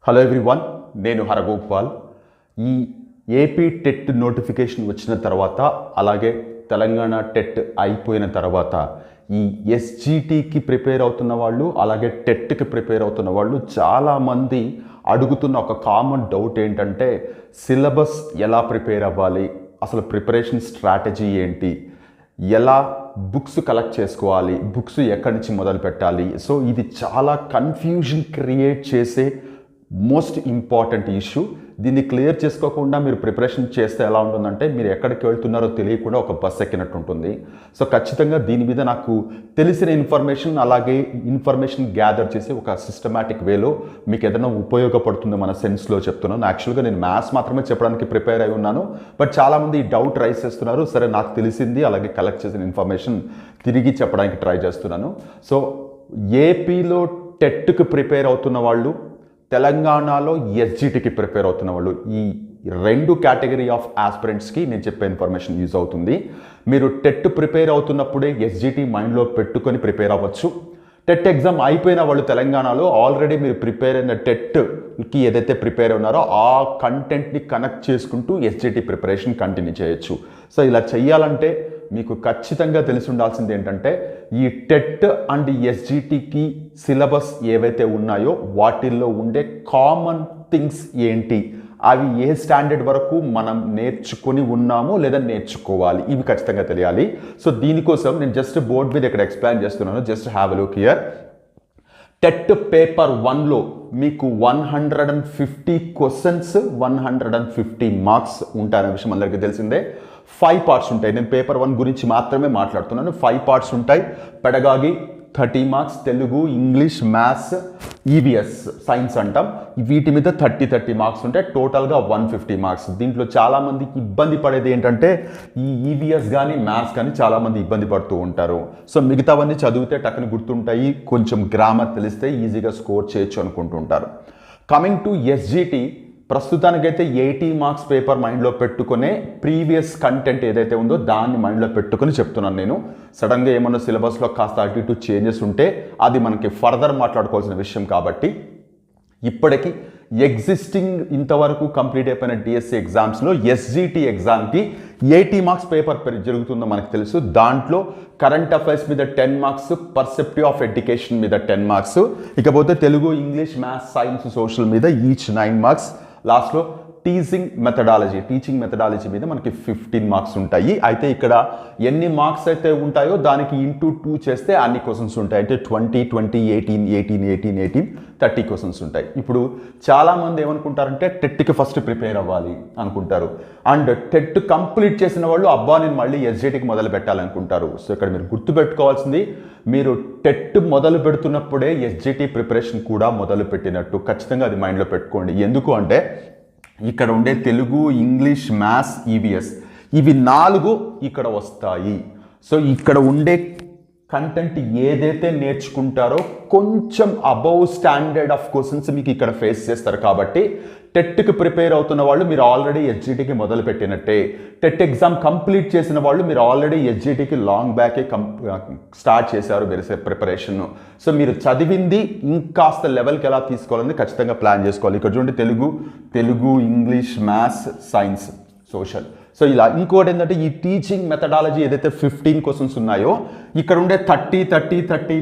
Hello everyone, నేను హరగోపాల్. ఈ AP TET notification వచ్చిన తర్వాత, అలాగే తెలంగాణ టెట్ అయిపోయిన తర్వాత ఈ ఎస్జిటికి ప్రిపేర్ అవుతున్న వాళ్ళు, అలాగే టెట్కి ప్రిపేర్ అవుతున్న వాళ్ళు చాలామంది అడుగుతున్న ఒక కామన్ డౌట్ ఏంటంటే, సిలబస్ ఎలా ప్రిపేర్ అవ్వాలి, అసలు ప్రిపరేషన్ స్ట్రాటజీ ఏంటి, ఎలా బుక్స్ కలెక్ట్ చేసుకోవాలి, బుక్స్ ఎక్కడి నుంచి మొదలు పెట్టాలి. సో ఇది చాలా కన్ఫ్యూజన్ క్రియేట్ చేసే మోస్ట్ ఇంపార్టెంట్ ఇష్యూ. దీన్ని క్లియర్ చేసుకోకుండా మీరు ప్రిపరేషన్ చేస్తే ఎలా ఉంటుందంటే, మీరు ఎక్కడికి వెళ్తున్నారో తెలియకుండా ఒక బస్ ఎక్కినట్టు ఉంటుంది. సో ఖచ్చితంగా దీని మీద నాకు తెలిసిన ఇన్ఫర్మేషన్, అలాగే ఇన్ఫర్మేషన్ గ్యాదర్ చేసి ఒక సిస్టమాటిక్ వేలో మీకు ఏదైనా ఉపయోగపడుతుంది మన సెన్స్లో చెప్తున్నాను. యాక్చువల్గా నేను మ్యాథ్స్ మాత్రమే చెప్పడానికి ప్రిపేర్ అయి ఉన్నాను, బట్ చాలామంది ఈ డౌట్ రైజ్ చేస్తున్నారు. సరే, నాకు తెలిసింది అలాగే కలెక్ట్ చేసిన ఇన్ఫర్మేషన్ తిరిగి చెప్పడానికి ట్రై చేస్తున్నాను. సో ఏపీలో టెట్కి ప్రిపేర్ అవుతున్న వాళ్ళు, తెలంగాణలో ఎస్జిటికి ప్రిపేర్ అవుతున్న వాళ్ళు, ఈ రెండు కేటగిరీ ఆఫ్ ఆస్పిరెంట్స్కి నేను చెప్పే ఇన్ఫర్మేషన్ యూజ్ అవుతుంది. మీరు టెట్ ప్రిపేర్ అవుతున్నప్పుడే ఎస్జిటి మైండ్లో పెట్టుకొని ప్రిపేర్ అవ్వచ్చు. టెట్ ఎగ్జామ్ అయిపోయిన వాళ్ళు తెలంగాణలో ఆల్రెడీ మీరు ప్రిపేర్ అయిన టెట్కి ఏదైతే ప్రిపేర్ ఉన్నారో ఆ కంటెంట్ని కనెక్ట్ చేసుకుంటూ ఎస్జిటి ప్రిపరేషన్ కంటిన్యూ చేయొచ్చు. సో ఇలా చెయ్యాలంటే మీకు ఖచ్చితంగా తెలిసి ఉండాల్సింది ఏంటంటే, ఈ టెట్ అండ్ ఎస్జిటికి సిలబస్ ఏవైతే ఉన్నాయో వాటిల్లో ఉండే కామన్ థింగ్స్ ఏంటి, అవి ఏ స్టాండర్డ్ వరకు మనం నేర్చుకొని ఉన్నామో లేదా నేర్చుకోవాలి, ఇవి ఖచ్చితంగా తెలియాలి. సో దీనికోసం నేను జస్ట్ బోర్డ్ మీద ఇక్కడ ఎక్స్ప్లెయిన్ చేస్తున్నాను. Just have a look here. TET paper 1లో మీకు 150 క్వశ్చన్స్, 150 మార్క్స్ ఉంటాయనే విషయం అందరికీ తెలిసిందే. 5 పార్ట్స్ ఉంటాయి. నేను పేపర్ 1 గురించి మాత్రమే మాట్లాడుతున్నాను. 5 పార్ట్స్ ఉంటాయి. Pedagogy 30 marks, Telugu, English, maths, EVS science అంటాం, వీటి మీద 30 మార్క్స్ ఉంటాయి. టోటల్గా 150 మార్క్స్. దీంట్లో చాలామందికి ఇబ్బంది పడేది ఏంటంటే, ఈ ఈవీఎస్ కానీ మ్యాథ్స్ కానీ చాలామంది ఇబ్బంది పడుతూ ఉంటారు. సో మిగతావన్నీ చదివితే టక్కుని గుర్తుంటాయి, కొంచెం గ్రామర్ తెలిస్తే ఈజీగా స్కోర్ చేయొచ్చు అనుకుంటుంటారు. కమింగ్ టు ఎస్జిటి, ప్రస్తుతానికైతే 80 మార్క్స్ పేపర్ మైండ్లో పెట్టుకునే ప్రీవియస్ కంటెంట్ ఏదైతే ఉందో దాన్ని మైండ్లో పెట్టుకుని చెప్తున్నాను. నేను సడన్గా ఏమన్నా సిలబస్లో కాస్త అటు ఇటు చేంజెస్ ఉంటే అది మనకి ఫర్దర్ మాట్లాడుకోవాల్సిన విషయం కాబట్టి, ఇప్పటికీ ఎగ్జిస్టింగ్ ఇంతవరకు కంప్లీట్ అయిపోయిన డిఎస్సి ఎగ్జామ్స్లో ఎస్జిటి ఎగ్జామ్కి 80 మార్క్స్ పేపర్ జరుగుతుందో మనకు తెలుసు. దాంట్లో కరెంట్ అఫైర్స్ మీద 10 మార్క్స్, పర్సెప్టివ్ ఆఫ్ ఎడ్యుకేషన్ మీద 10 మార్క్స్, ఇకపోతే Telugu, English, maths, science, social మీద ఈచ్ 9 మార్క్స్, లాస్ట్లో టీచింగ్ మెథడాలజీ మీద మనకి 15 మార్క్స్ ఉంటాయి. అయితే ఇక్కడ ఎన్ని మార్క్స్ అయితే ఉంటాయో దానికి ఇంటూ 2 చేస్తే అన్ని క్వశ్చన్స్ ఉంటాయి. అంటే 20, 18, 30 క్వశ్చన్స్ ఉంటాయి. ఇప్పుడు చాలామంది ఏమనుకుంటారంటే, టెట్కి ఫస్ట్ ప్రిపేర్ అవ్వాలి అనుకుంటారు, అండ్ టెట్ కంప్లీట్ చేసిన వాళ్ళు అబ్బా నేను మళ్ళీ ఎస్జిటికి మొదలు పెట్టాలనుకుంటారు. సో ఇక్కడ మీరు గుర్తుపెట్టుకోవాల్సింది, మీరు టెట్ మొదలు పెడుతున్నప్పుడే ఎస్జిటి ప్రిపరేషన్ కూడా మొదలు పెట్టినట్టు. ఖచ్చితంగా అది మైండ్లో పెట్టుకోండి. ఎందుకు అంటే, ఇక్కడ ఉండే తెలుగు, ఇంగ్లీష్, మ్యాథ్స్, ఈవీఎస్, ఇవి 4 ఇక్కడ వస్తాయి. సో ఇక్కడ ఉండే కంటెంట్ ఏదైతే నేర్చుకుంటారో కొంచెం అబౌవ్ స్టాండర్డ్ ఆఫ్ క్వశ్చన్స్ మీకు ఇక్కడ ఫేస్ చేస్తారు. కాబట్టి టెట్కి ప్రిపేర్ అవుతున్న వాళ్ళు మీరు ఆల్రెడీ ఎస్జిటికి మొదలు పెట్టినట్టే. టెట్ ఎగ్జామ్ కంప్లీట్ చేసిన వాళ్ళు మీరు ఆల్రెడీ ఎస్జిటికి లాంగ్ బ్యాకే స్టార్ట్ చేశారు మీరు ప్రిపరేషన్. సో మీరు చదివింది ఇంకాస్త లెవెల్కి ఎలా తీసుకోవాలని ఖచ్చితంగా ప్లాన్ చేసుకోవాలి. ఇక్కడ చూడండి, Telugu, English, maths, science, social. So ఇలా ఇంకోటి ఏంటంటే, ఈ టీచింగ్ మెథడాలజీ ఏదైతే 15 క్వశ్చన్స్ ఉన్నాయో, ఇక్కడ ఉండే 30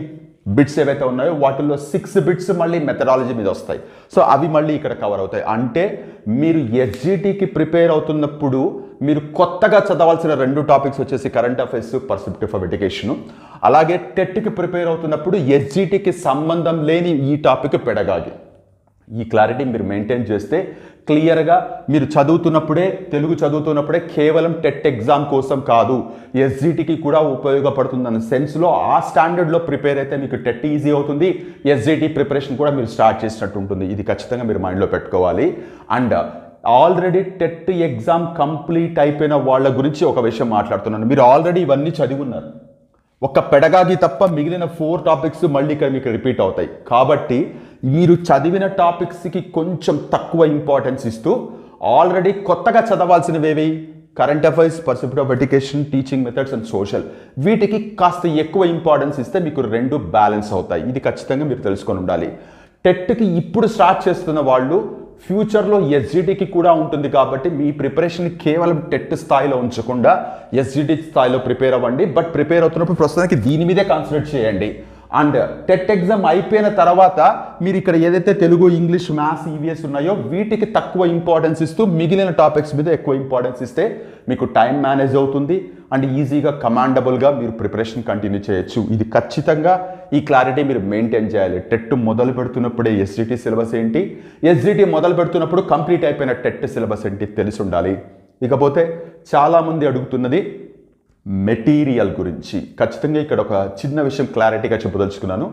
బిట్స్ ఏవైతే ఉన్నాయో వాటిల్లో 6 బిట్స్ మళ్ళీ మెథడాలజీ మీద వస్తాయి. సో అవి మళ్ళీ ఇక్కడ కవర్ అవుతాయి. అంటే మీరు ఎస్జిటికి ప్రిపేర్ అవుతున్నప్పుడు మీరు కొత్తగా చదవాల్సిన 2 టాపిక్స్ వచ్చేసి current affairs, perspective of education. అలాగే టెట్కి ప్రిపేర్ అవుతున్నప్పుడు ఎస్జిటికి సంబంధం లేని ఈ టాపిక్ పెడగాగి. ఈ క్లారిటీ మీరు మెయింటైన్ చేస్తే క్లియర్గా మీరు తెలుగు చదువుతున్నప్పుడే కేవలం టెట్ ఎగ్జామ్ కోసం కాదు, ఎస్జిటికి కూడా ఉపయోగపడుతుందన్న సెన్స్లో ఆ స్టాండర్డ్లో ప్రిపేర్ అయితే మీకు టెట్ ఈజీ అవుతుంది, ఎస్జిటి ప్రిపరేషన్ కూడా మీరు స్టార్ట్ చేసినట్టు ఉంటుంది. ఇది ఖచ్చితంగా మీరు మైండ్లో పెట్టుకోవాలి. And already TET exam complete అయిపోయిన వాళ్ళ గురించి ఒక విషయం మాట్లాడుతున్నాను. మీరు ఆల్రెడీ ఇవన్నీ చదివి ఉన్నారు, ఒక పెడగాగి తప్ప మిగిలిన 4 టాపిక్స్ మళ్ళీ ఇక్కడ మీకు రిపీట్ అవుతాయి. కాబట్టి మీరు చదివిన టాపిక్స్కి కొంచెం తక్కువ ఇంపార్టెన్స్ ఇస్తూ ఆల్రెడీ కొత్తగా చదవాల్సినవేవి current affairs, perspective of education, teaching methods and social, వీటికి కాస్త ఎక్కువ ఇంపార్టెన్స్ ఇస్తే మీకు 2 బ్యాలెన్స్ అవుతాయి. ఇది ఖచ్చితంగా మీరు తెలుసుకొని ఉండాలి. టెట్కి ఇప్పుడు స్టార్ట్ చేస్తున్న వాళ్ళు ఫ్యూచర్లో ఎస్జిటికి కూడా ఉంటుంది కాబట్టి మీ ప్రిపరేషన్ కేవలం టెట్ స్థాయిలో ఉంచకుండా ఎస్జిటి స్థాయిలో ప్రిపేర్ అవ్వండి. బట్ ప్రిపేర్ అవుతున్నప్పుడు ప్రస్తుతానికి దీని మీదే కాన్సన్ట్రేట్ చేయండి. అండ్ టెట్ ఎగ్జామ్ అయిపోయిన తర్వాత మీరు ఇక్కడ ఏదైతే తెలుగు, ఇంగ్లీష్, మ్యాథ్స్, ఈవీఎస్ ఉన్నాయో వీటికి తక్కువ ఇంపార్టెన్స్ ఇస్తూ మిగిలిన టాపిక్స్ మీద ఎక్కువ ఇంపార్టెన్స్ ఇస్తే మీకు టైం మేనేజ్ అవుతుంది అండ్ ఈజీగా కమాండబుల్గా మీరు ప్రిపరేషన్ కంటిన్యూ చేయొచ్చు. ఇది ఖచ్చితంగా ఈ క్లారిటీ మీరు మెయింటైన్ చేయాలి. టెట్ మొదలు పెడుతున్నప్పుడే ఎస్జిటి సిలబస్ ఏంటి, ఎస్జిటి మొదలు పెడుతున్నప్పుడు కంప్లీట్ అయిపోయిన టెట్ సిలబస్ ఏంటి తెలిసి ఉండాలి. ఇకపోతే చాలామంది అడుగుతున్నది మెటీరియల్ గురించి. ఖచ్చితంగా ఇక్కడ ఒక చిన్న విషయం క్లారిటీగా చెప్పదలుచుకున్నాను.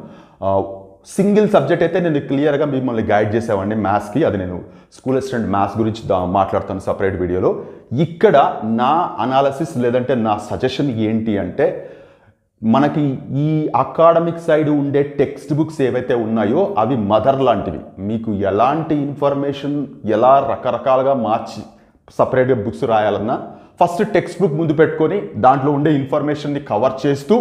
సింగిల్ సబ్జెక్ట్ అయితే నేను క్లియర్గా మిమ్మల్ని గైడ్ చేసేవాడిని మ్యాథ్స్కి, అది నేను స్కూల్ అసిస్టెంట్ మ్యాథ్స్ గురించి మాట్లాడుతాను సపరేట్ వీడియోలో. ఇక్కడ నా అనాలసిస్ లేదంటే నా సజెషన్ ఏంటి అంటే, మనకి ఈ అకాడమిక్ సైడ్ ఉండే టెక్స్ట్ బుక్స్ ఏవైతే ఉన్నాయో అవి మదర్ లాంటివి. మీకు ఎలాంటి ఇన్ఫర్మేషన్ ఎలా రకరకాలుగా మార్చి సపరేట్గా బుక్స్ రాయాలన్నా ఫస్ట్ టెక్స్ట్ బుక్ ముందు పెట్టుకొని దాంట్లో ఉండే ఇన్ఫర్మేషన్ని కవర్ చేస్తూ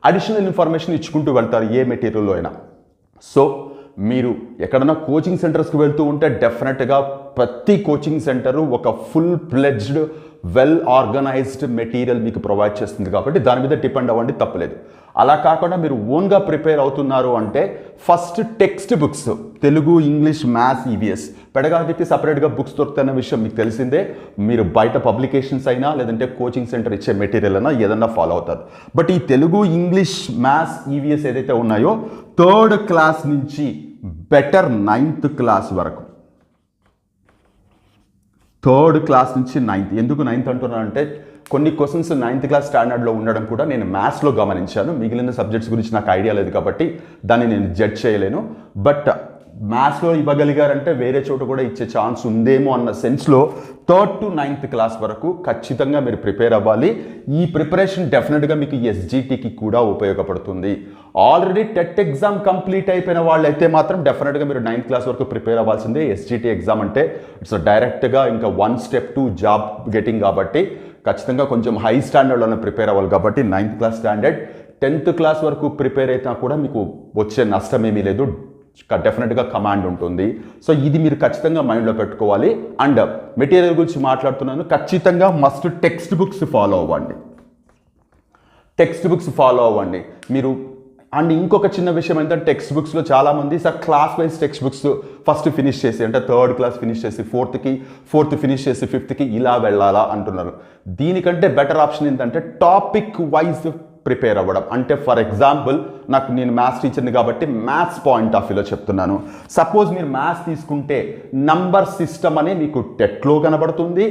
అడిషనల్ ఇన్ఫర్మేషన్ ఇచ్చుకుంటూ వెళ్తారు ఏ మెటీరియల్లో అయినా. సో మీరు ఎక్కడన్నా కోచింగ్ సెంటర్స్కి వెళ్తూ ఉంటే డెఫినెట్గా ప్రతి కోచింగ్ సెంటరు ఒక full pledged well organised material మీకు ప్రొవైడ్ చేస్తుంది కాబట్టి దాని మీద డిపెండ్ అవ్వండి, తప్పలేదు. అలా కాకుండా మీరు ఓన్గా ప్రిపేర్ అవుతున్నారు అంటే first text books Telugu, English, maths, EVS పెడగాగికి సపరేట్గా బుక్స్ దొరుకుతున్న విషయం మీకు తెలిసిందే. మీరు బయట పబ్లికేషన్స్ అయినా లేదంటే కోచింగ్ సెంటర్ ఇచ్చే మెటీరియల్ అయినా ఏదన్నా ఫాలో అవుతారు. బట్ ఈ తెలుగు, ఇంగ్లీష్, మ్యాథ్స్, ఈవీఎస్ ఏదైతే ఉన్నాయో 3rd క్లాస్ నుంచి బెటర్ 9th క్లాస్ వరకు, 3rd క్లాస్ నుంచి 9th, ఎందుకు 9th అంటున్నాను అంటే కొన్ని క్వశ్చన్స్ 9th క్లాస్ స్టాండర్డ్లో ఉండడం కూడా నేను మ్యాథ్స్లో గమనించాను. మిగిలిన సబ్జెక్ట్స్ గురించి నాకు ఐడియా లేదు కాబట్టి దాన్ని నేను జడ్జ్ చేయలేను. బట్ మ్యాథ్స్లో ఇవ్వగలిగారంటే వేరే చోట కూడా ఇచ్చే ఛాన్స్ ఉందేమో అన్న సెన్స్లో 3rd to 9th క్లాస్ వరకు ఖచ్చితంగా మీరు ప్రిపేర్ అవ్వాలి. ఈ ప్రిపరేషన్ డెఫినెట్గా మీకు ఎస్జిటికి కూడా ఉపయోగపడుతుంది. ఆల్రెడీ టెట్ ఎగ్జామ్ కంప్లీట్ అయిపోయిన వాళ్ళు అయితే మాత్రం డెఫినెట్గా మీరు 9th క్లాస్ వరకు ప్రిపేర్ అవ్వాల్సిందే. ఎస్జిటి ఎగ్జామ్ అంటే ఇట్స్ డైరెక్ట్గా ఇంకా 1 step to జాబ్ గెటింగ్ కాబట్టి ఖచ్చితంగా కొంచెం హై స్టాండర్డ్లోనే ప్రిపేర్ అవ్వాలి. కాబట్టి 9th class standard 10th class వరకు ప్రిపేర్ అయినా కూడా మీకు వచ్చే నష్టం ఏమీ లేదు, డెఫినెట్గా కమాండ్ ఉంటుంది. సో ఇది మీరు ఖచ్చితంగా మైండ్లో పెట్టుకోవాలి. అండ్ మెటీరియల్ గురించి మాట్లాడుతున్నాను, ఖచ్చితంగా మస్ట్ టెక్స్ట్ బుక్స్ ఫాలో అవ్వండి, టెక్స్ట్ బుక్స్ ఫాలో అవ్వండి మీరు. అండ్ ఇంకొక చిన్న విషయం ఏంటంటే టెక్స్ట్ బుక్స్లో చాలామంది sir class wise text books first finish చేసి, అంటే 3rd క్లాస్ ఫినిష్ చేసి 4th ఫినిష్ చేసి 5th ఇలా వెళ్ళాలా అంటున్నారు. దీనికంటే బెటర్ ఆప్షన్ ఏంటంటే టాపిక్ వైజ్ ప్రిపేర్ అవ్వడం. అంటే ఫర్ ఎగ్జాంపుల్ నేను మ్యాథ్స్ టీచర్ని కాబట్టి మ్యాథ్స్ పాయింట్ ఆఫ్ వ్యూలో చెప్తున్నాను. సపోజ్ మీరు మ్యాథ్స్ తీసుకుంటే నంబర్ సిస్టమ్ అని మీకు టెట్లో కనబడుతుంది,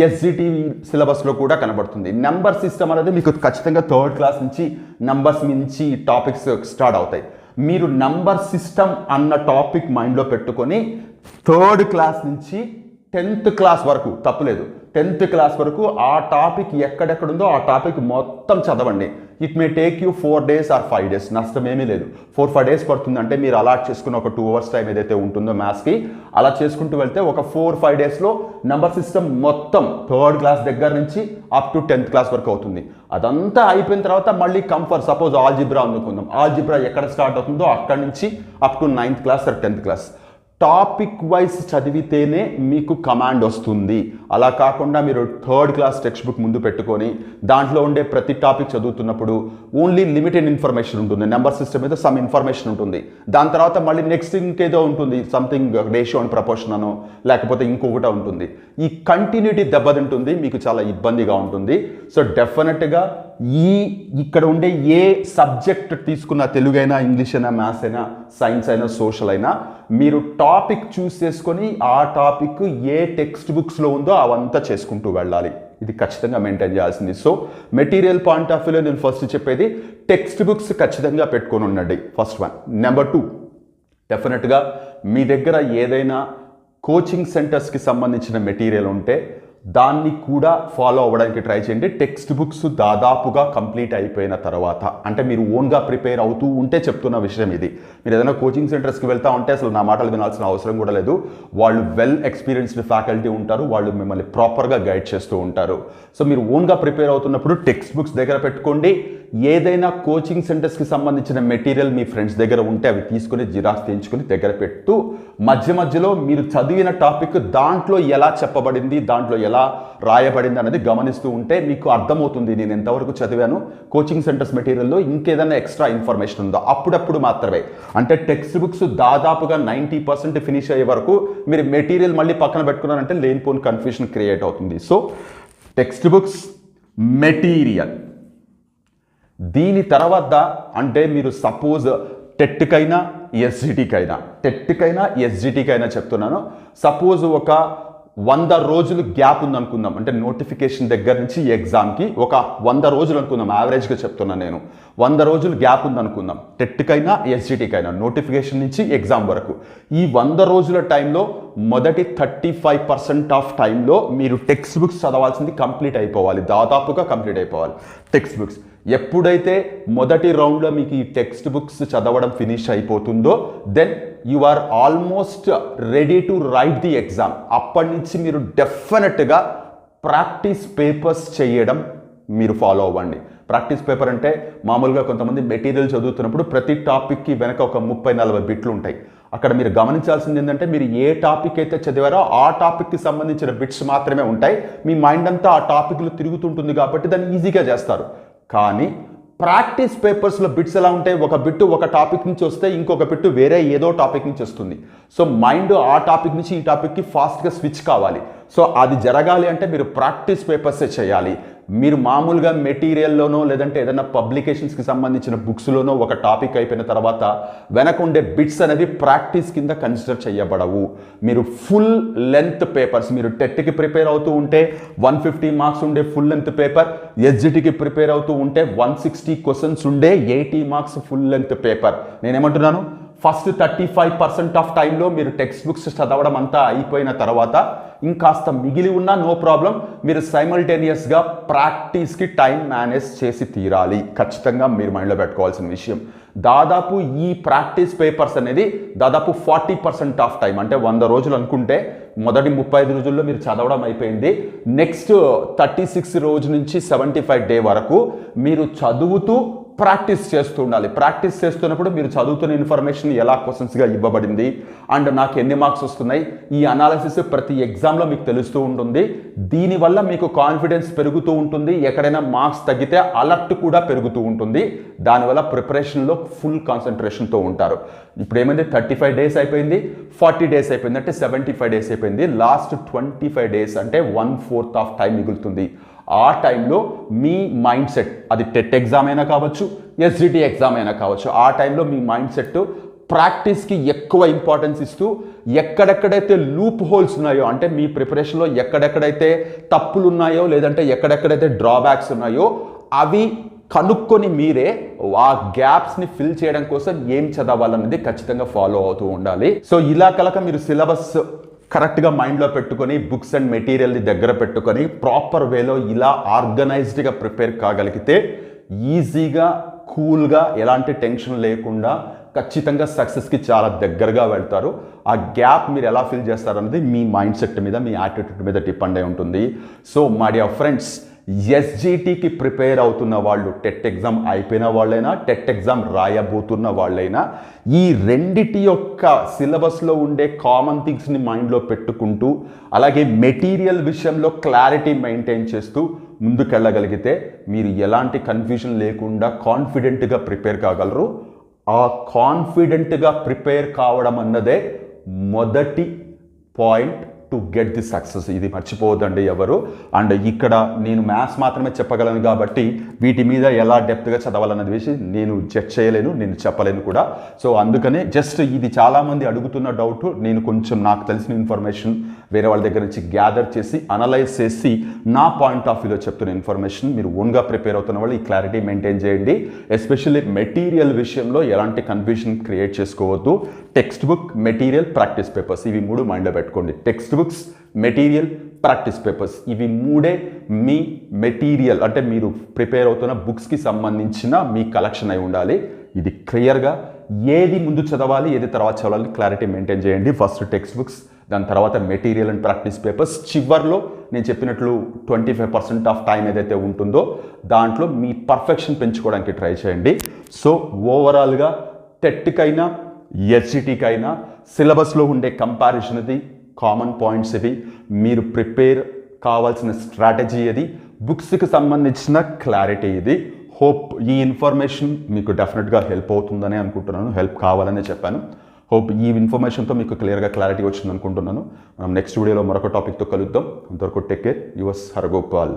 ఎస్జిటి సిలబస్లో కూడా కనబడుతుంది. నెంబర్ సిస్టమ్ అనేది మీకు ఖచ్చితంగా 3rd క్లాస్ నుంచి నంబర్స్ నుంచి టాపిక్స్ స్టార్ట్ అవుతాయి. మీరు నంబర్ సిస్టమ్ అన్న టాపిక్ మైండ్లో పెట్టుకొని 3rd క్లాస్ నుంచి 10th క్లాస్ వరకు, తప్పులేదు 10th క్లాస్ వరకు ఆ టాపిక్ ఎక్కడెక్కడుందో ఆ టాపిక్ మొత్తం చదవండి. It may take you 4 days or 5 days, నష్టం ఏమీ లేదు. 4-5 days పడుతుంది. అంటే మీరు అలాట్ చేసుకున్న ఒక 2 hours టైం ఏదైతే ఉంటుందో మ్యాథ్స్కి అలా చేసుకుంటూ వెళ్తే ఒక 4-5 daysలో నంబర్ సిస్టమ్ మొత్తం 3rd క్లాస్ దగ్గర నుంచి అప్ టు 10th క్లాస్ వరకు అవుతుంది. అదంతా అయిపోయిన తర్వాత మళ్ళీ కంఫర్ సపోజ్ ఆల్జిబ్రా అనుకుందాం, ఆల్జిబ్రా ఎక్కడ స్టార్ట్ అవుతుందో అక్కడి నుంచి up to 9th class or 10th class topic wise చదివితేనే మీకు కమాండ్ వస్తుంది. అలా కాకుండా మీరు 3rd క్లాస్ టెక్స్ట్ బుక్ ముందు పెట్టుకొని దాంట్లో ఉండే ప్రతి టాపిక్ చదువుతున్నప్పుడు ఓన్లీ లిమిటెడ్ ఇన్ఫర్మేషన్ ఉంటుంది. నెంబర్ సిస్టమ్ మీద సమ్ ఇన్ఫర్మేషన్ ఉంటుంది, దాని తర్వాత మళ్ళీ నెక్స్ట్ ఇంకేదో ఉంటుంది, సంథింగ్ రేషియో అండ్ ప్రపోర్షన్ అనో లేకపోతే ఇంకొకటి ఉంటుంది. ఈ కంటిన్యూటీ దెబ్బతింటుంది, మీకు చాలా ఇబ్బందిగా ఉంటుంది. సో డెఫినెట్గా ఇక్కడ ఉండే ఏ సబ్జెక్ట్ తీసుకున్న తెలుగైనా, ఇంగ్లీష్ అయినా, మ్యాథ్స్ అయినా, సైన్స్ అయినా, సోషల్ అయినా మీరు టాపిక్ చూస్ చేసుకొని ఆ టాపిక్ ఏ టెక్స్ట్ బుక్స్లో ఉందో అవంతా చేసుకుంటూ వెళ్ళాలి. ఇది ఖచ్చితంగా మెయింటైన్ చేయాల్సింది. సో మెటీరియల్ పాయింట్ ఆఫ్ వ్యూలో నేను ఫస్ట్ చెప్పేది టెక్స్ట్ బుక్స్ ఖచ్చితంగా పెట్టుకొని ఉండండి, ఫస్ట్ వన్. నెంబర్ 2, డెఫినెట్గా మీ దగ్గర ఏదైనా కోచింగ్ సెంటర్స్కి సంబంధించిన మెటీరియల్ ఉంటే దాన్ని కూడా ఫాలో అవ్వడానికి ట్రై చేయండి. టెక్స్ట్ బుక్స్ దాదాపుగా కంప్లీట్ అయిపోయిన తర్వాత, అంటే మీరు ఓన్గా ప్రిపేర్ అవుతూ ఉంటే చెప్తున్న విషయం ఇది. మీరు ఏదైనా కోచింగ్ సెంటర్స్కి వెళ్తా ఉంటే అసలు నా మాటలు వినాల్సిన అవసరం కూడా లేదు. వాళ్ళు వెల్ ఎక్స్పీరియన్స్డ్ ఫ్యాకల్టీ ఉంటారు, వాళ్ళు మిమ్మల్ని ప్రాపర్గా గైడ్ చేస్తూ ఉంటారు. సో మీరు ఓన్గా ప్రిపేర్ అవుతున్నప్పుడు టెక్స్ట్ బుక్స్ దగ్గర పెట్టుకోండి. ఏదైనా కోచింగ్ సెంటర్స్కి సంబంధించిన మెటీరియల్ మీ ఫ్రెండ్స్ దగ్గర ఉంటే అవి తీసుకుని జిరాక్స్ తీయించుకుని దగ్గర పెట్టు మధ్య మధ్యలో మీరు చదివిన టాపిక్ దాంట్లో ఎలా చెప్పబడింది, దాంట్లో ఎలా రాయబడింది అనేది గమనిస్తూ ఉంటే మీకు అర్థమవుతుంది నేను ఎంతవరకు చదివాను, కోచింగ్ సెంటర్స్ మెటీరియల్లో ఇంకేదైనా ఎక్స్ట్రా ఇన్ఫర్మేషన్ ఉందో. అప్పుడప్పుడు మాత్రమే, అంటే టెక్స్ట్ బుక్స్ దాదాపుగా 90% ఫినిష్ అయ్యే వరకు మీరు మెటీరియల్ మళ్ళీ పక్కన పెట్టుకున్నారంటే లేనిపోని కన్ఫ్యూషన్ క్రియేట్ అవుతుంది. సో టెక్స్ట్ బుక్స్, మెటీరియల్, దీని తర్వాత అంటే మీరు సపోజ్ టెట్కైనా ఎస్జిటికైనా చెప్తున్నాను. సపోజ్ ఒక 100 రోజులు గ్యాప్ ఉందనుకుందాం, అంటే నోటిఫికేషన్ దగ్గర నుంచి ఎగ్జామ్కి ఒక 100 రోజులు అనుకుందాం, యావరేజ్గా చెప్తున్నాను నేను. 100 రోజులు గ్యాప్ ఉందనుకుందాం టెట్కైనా ఎస్జిటికైనా, నోటిఫికేషన్ నుంచి ఎగ్జామ్ వరకు. ఈ 100 రోజుల టైంలో మొదటి 35% ఆఫ్ టైంలో మీరు టెక్స్ట్ బుక్స్ చదవాల్సింది కంప్లీట్ అయిపోవాలి, దాదాపుగా కంప్లీట్ అయిపోవాలి టెక్స్ట్ బుక్స్. ఎప్పుడైతే మొదటి రౌండ్లో మీకు ఈ టెక్స్ట్ బుక్స్ చదవడం ఫినిష్ అయిపోతుందో then you are almost ready to write the exam. అప్పటి నుంచి మీరు డెఫినెట్గా ప్రాక్టీస్ పేపర్స్ చేయడం మీరు ఫాలో అవ్వండి. ప్రాక్టీస్ పేపర్ అంటే మామూలుగా కొంతమంది మెటీరియల్ చదువుతున్నప్పుడు ప్రతి టాపిక్కి వెనక ఒక 30-40 బిట్లు ఉంటాయి. అక్కడ మీరు గమనించాల్సింది ఏంటంటే మీరు ఏ టాపిక్ అయితే చదివారో ఆ టాపిక్కి సంబంధించిన బిట్స్ మాత్రమే ఉంటాయి. మీ మైండ్ అంతా ఆ టాపిక్లో తిరుగుతుంటుంది కాబట్టి దాన్ని ఈజీగా చేస్తారు. కానీ ప్రాక్టీస్ పేపర్స్లో బిట్స్ ఎలా ఉంటాయి, ఒక బిట్టు ఒక టాపిక్ నుంచి వస్తే ఇంకొక బిట్టు వేరే ఏదో టాపిక్ నుంచి వస్తుంది. సో మైండ్ ఆ టాపిక్ నుంచి ఈ టాపిక్కి ఫాస్ట్గా స్విచ్ కావాలి. సో అది జరగాలి అంటే మీరు ప్రాక్టీస్ పేపర్సే చేయాలి. మీరు మామూలుగా మెటీరియల్లోనో లేదంటే ఏదైనా పబ్లికేషన్స్కి సంబంధించిన బుక్స్లోనో ఒక టాపిక్ అయిపోయిన తర్వాత వెనక ఉండే బిట్స్ అనేవి ప్రాక్టీస్ కింద కన్సిడర్ చేయబడవు. మీరు ఫుల్ లెంత్ పేపర్స్, మీరు టెట్కి ప్రిపేర్ అవుతూ ఉంటే 150 మార్క్స్ ఉండే ఫుల్ లెంత్ పేపర్, ఎస్జిటికి ప్రిపేర్ అవుతూ ఉంటే 160 క్వశ్చన్స్ ఉండే 80 మార్క్స్ ఫుల్ లెంత్ పేపర్. నేనేమంటున్నాను, ఫస్ట్ 35% ఆఫ్ టైంలో మీరు టెక్స్ట్ బుక్స్ చదవడం అంతా అయిపోయిన తర్వాత ఇంకాస్త మిగిలి ఉన్నా నో ప్రాబ్లం, మీరు సైమల్టేనియస్గా ప్రాక్టీస్కి టైం మేనేజ్ చేసి తీరాలి. ఖచ్చితంగా మీరు మైండ్లో పెట్టుకోవాల్సిన విషయం. దాదాపు ఈ ప్రాక్టీస్ పేపర్స్ అనేది దాదాపు 40% ఆఫ్ టైం, అంటే 100 రోజులు అనుకుంటే మొదటి 35 రోజుల్లో మీరు చదవడం అయిపోయింది. నెక్స్ట్ 36 రోజు నుంచి 75 డే వరకు మీరు చదువుతూ ప్రాక్టీస్ చేస్తూ ఉండాలి. ప్రాక్టీస్ చేస్తున్నప్పుడు మీరు చదువుతున్న ఇన్ఫర్మేషన్ ఎలా క్వశ్చన్స్గా ఇవ్వబడింది అండ్ నాకు ఎన్ని మార్క్స్ వస్తున్నాయి, ఈ అనాలిసిస్ ప్రతి ఎగ్జామ్లో మీకు తెలుస్తూ ఉంటుంది. దీనివల్ల మీకు కాన్ఫిడెన్స్ పెరుగుతూ ఉంటుంది. ఎక్కడైనా మార్క్స్ తగ్గితే అలర్ట్ కూడా పెరుగుతూ ఉంటుంది. దానివల్ల ప్రిపరేషన్లో ఫుల్ కాన్సన్ట్రేషన్తో ఉంటారు. ఇప్పుడు ఏమైంది, 35 డేస్ అయిపోయింది, 40 డేస్ అయిపోయింది, అంటే 75 డేస్ అయిపోయింది. లాస్ట్ 25 డేస్ అంటే 1/4 ఆఫ్ టైం మిగులుతుంది. ఆ టైంలో మీ మైండ్ సెట్, అది టెట్ ఎగ్జామ్ అయినా కావచ్చు, ఎస్జిటి ఎగ్జామ్ అయినా కావచ్చు, ఆ టైంలో మీ మైండ్ సెట్ ప్రాక్టీస్కి ఎక్కువ ఇంపార్టెన్స్ ఇస్తూ ఎక్కడెక్కడైతే లూప్ హోల్స్ ఉన్నాయో, అంటే మీ ప్రిపరేషన్లో ఎక్కడెక్కడైతే తప్పులు ఉన్నాయో లేదంటే ఎక్కడెక్కడైతే డ్రాబ్యాక్స్ ఉన్నాయో అవి కనుక్కొని మీరే ఆ గ్యాప్స్ని ఫిల్ చేయడం కోసం ఏం చదవాలనేది ఖచ్చితంగా ఫాలో అవుతూ ఉండాలి. సో ఇలా కనుక మీరు సిలబస్ కరెక్ట్గా మైండ్లో పెట్టుకొని బుక్స్ అండ్ మెటీరియల్ని దగ్గర పెట్టుకొని ప్రాపర్ వేలో ఇలా ఆర్గనైజ్డ్గా ప్రిపేర్ కాగలిగితే ఈజీగా, కూల్గా, ఎలాంటి టెన్షన్ లేకుండా ఖచ్చితంగా సక్సెస్కి చాలా దగ్గరగా వెళ్తారు. ఆ గ్యాప్ మీరు ఎలా ఫిల్ చేస్తారన్నది మీ మైండ్ సెట్ మీద, మీ యాటిట్యూడ్ మీద డిపెండ్ అయి ఉంటుంది. సో మై డియర్ ఫ్రెండ్స్, ఎస్జిటికి ప్రిపేర్ అవుతున్న వాళ్ళు, టెట్ ఎగ్జామ్ అయిపోయిన వాళ్ళైనా టెట్ ఎగ్జామ్ రాయబోతున్న వాళ్ళైనా ఈ రెండిటి యొక్క సిలబస్లో ఉండే కామన్ థింగ్స్ని మైండ్లో పెట్టుకుంటూ అలాగే మెటీరియల్ విషయంలో క్లారిటీ మెయింటైన్ చేస్తూ ముందుకెళ్ళగలిగితే మీరు ఎలాంటి కన్ఫ్యూజన్ లేకుండా కాన్ఫిడెంట్గా ప్రిపేర్ కాగలరు. ఆ కాన్ఫిడెంట్గా ప్రిపేర్ కావడం అన్నదే మొదటి point to get the success. ఇది మర్చిపోవద్దండి ఎవరు. అండ్ ఇక్కడ నేను మ్యాథ్స్ మాత్రమే చెప్పగలను కాబట్టి వీటి మీద ఎలా డెప్త్గా చదవాలన్నది విషయం నేను జడ్జ్ చేయలేను, నేను చెప్పలేను కూడా. సో అందుకనే జస్ట్ ఇది చాలామంది అడుగుతున్న డౌట్, నేను కొంచెం నాకు తెలిసిన ఇన్ఫర్మేషన్ వేరే వాళ్ళ దగ్గర నుంచి గ్యాదర్ చేసి అనలైజ్ చేసి నా పాయింట్ ఆఫ్ వ్యూలో చెప్తున్న ఇన్ఫర్మేషన్ మీరు ఓన్గా ప్రిపేర్ అవుతున్న వాళ్ళు ఈ క్లారిటీ మెయింటైన్ చేయండి. ఎస్పెషల్లీ మెటీరియల్ విషయంలో ఎలాంటి కన్ఫ్యూజన్ క్రియేట్ చేసుకోవద్దు. Text book, material, practice papers, ఇవి 3 మైండ్లో పెట్టుకోండి. Text books, material, practice papers, ఇవి 3 మీ మెటీరియల్, అంటే మీరు ప్రిపేర్ అవుతున్న బుక్స్కి సంబంధించిన మీ కలెక్షన్ అయి ఉండాలి. ఇది క్లియర్గా ఏది ముందు చదవాలి ఏది తర్వాత చదవాలి క్లారిటీ మెయింటైన్ చేయండి. ఫస్ట్ టెక్స్ట్ బుక్స్, దాని తర్వాత మెటీరియల్ అండ్ ప్రాక్టీస్ పేపర్స్, చివర్లో నేను చెప్పినట్లు 25% ఆఫ్ టైం ఏదైతే ఉంటుందో దాంట్లో మీ పర్ఫెక్షన్ పెంచుకోవడానికి ట్రై చేయండి. సో ఓవరాల్గా టెట్కైనా ఎస్జిటికైనా సిలబస్లో ఉండే కంపారిజన్ ఇది, కామన్ పాయింట్స్ ఇవి, మీరు ప్రిపేర్ కావాల్సిన స్ట్రాటజీ ఇది, బుక్స్కి సంబంధించిన క్లారిటీ ఇది. హోప్ ఈ ఇన్ఫర్మేషన్ మీకు డెఫినెట్గా హెల్ప్ అవుతుందని అనుకుంటున్నాను, హెల్ప్ కావాలనే చెప్పాను. హోప్ ఈ ఇన్ఫర్మేషన్తో మీకు క్లియర్గా క్లారిటీ వచ్చింది అనుకుంటున్నాను. మనం నెక్స్ట్ వీడియోలో మరొక టాపిక్తో కలుద్దాం. అంతవరకు టేక్ కేర్. యువర్స్ హరగోపాల్.